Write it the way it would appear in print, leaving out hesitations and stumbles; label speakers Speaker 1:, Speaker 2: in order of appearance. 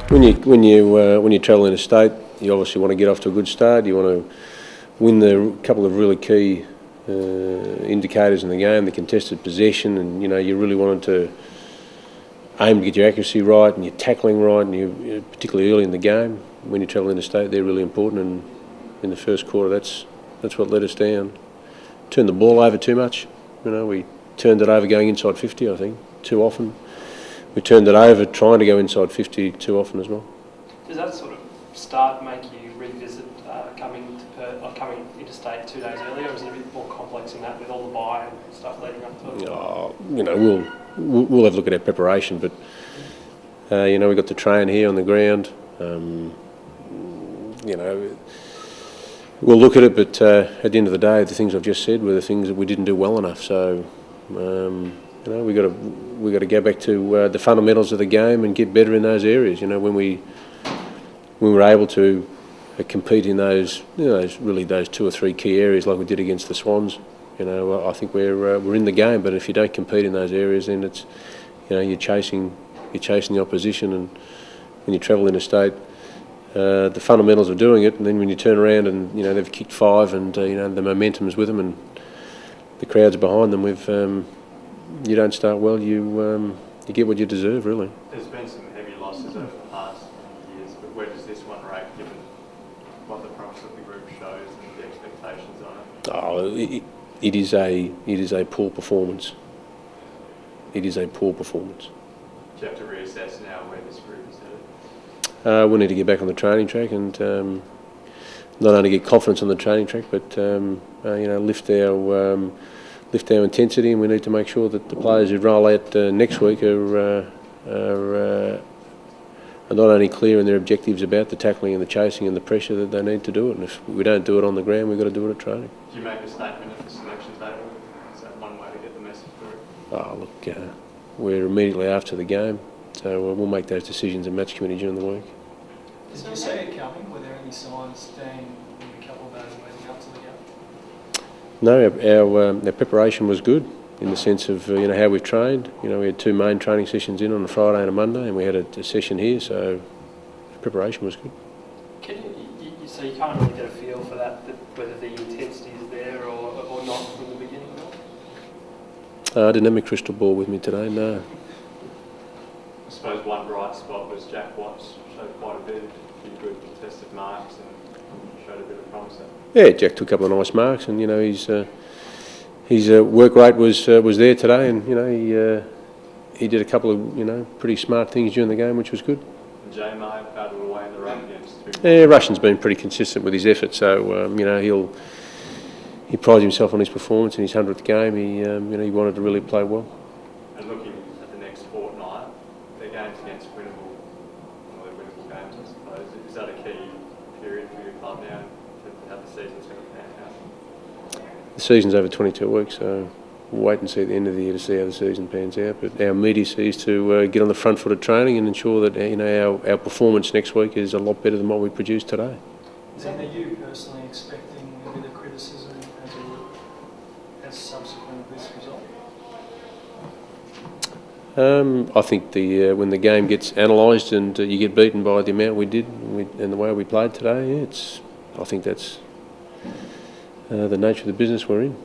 Speaker 1: When you travel interstate, you obviously want to get off to a good start. You want to win the couple of really key indicators in the game, the contested possession, and you really wanted to aim to get your accuracy right and your tackling right, and you particularly early in the game when you travel interstate, they're really important. And in the first quarter, that's what let us down. Turned the ball over too much. We turned it over going inside 50, I think, too often. We turned it over trying to go inside 50 too often as well.
Speaker 2: Does that sort of start make you revisit coming interstate 2 days earlier, or is it a bit more complex than that with all the bye and stuff leading up to it?
Speaker 1: We'll have a look at our preparation, but we got to train here on the ground. We'll look at it, but at the end of the day, the things I've just said were the things that we didn't do well enough. So we got to go back to the fundamentals of the game and get better in those areas. When we were able to compete in those those 2 or 3 key areas like we did against the Swans, I think we're in the game. But if you don't compete in those areas, then it's you're chasing the opposition, and when you travel interstate, the fundamentals of doing it, and then when you turn around and they've kicked 5 and the momentum's with them and the crowd's behind them, you don't start well, you get what you deserve, really.
Speaker 3: There's been some heavy losses over the past years, but where does this one rate given what the promise of the group shows and the expectations on it?
Speaker 1: It is a poor performance. It is a poor performance.
Speaker 3: Do you have to reassess now where this group is headed?
Speaker 1: We need to get back on the training track and not only get confidence on the training track, but lift our intensity, and we need to make sure that the players who roll out next week are not only clear in their objectives about the tackling and the chasing and the pressure that they need to do it. And if we don't do it on the ground, we've got to do it at training.
Speaker 3: Do you make a statement at the selection table? Is that one way to get the message through?
Speaker 1: Oh, look, we're immediately after the game, so we'll make those decisions in match committee during the week.
Speaker 2: Did you see it coming? Were there any signs, Dean, in a couple of days leading up to the game?
Speaker 1: No, our preparation was good in the sense of how we've trained. We had 2 main training sessions in on a Friday and a Monday, and we had a session here, so preparation was good.
Speaker 2: So you can't really get a feel for that whether the intensity is there or not from the beginning, no?
Speaker 1: I didn't have my crystal ball with me today, no.
Speaker 3: I suppose one bright spot was Jack Watts showed quite a bit of good contested marks and showed a bit of promise there.
Speaker 1: Yeah, Jack took a couple of nice marks, and his work rate was there today, and he did a couple of pretty smart things during the game, which was good.
Speaker 3: And Jay may have battled away in the run against.
Speaker 1: Yeah, Russian's been pretty consistent with his effort, so he prides himself on his performance in his 100th game. He wanted to really play well.
Speaker 3: And looking at the next fortnight, their games against winnable games, I suppose. Is that a key period for your club now to how the season's going to pan out?
Speaker 1: The season's over 22 weeks, so we'll wait and see at the end of the year to see how the season pans out. But our immediacy is to get on the front foot of training and ensure that our performance next week is a lot better than what we produced today.
Speaker 2: Are you personally expecting a bit of criticism as subsequent to this result?
Speaker 1: I think when the game gets analysed and you get beaten by the amount we did and the way we played today, I think that's the nature of the business we're in.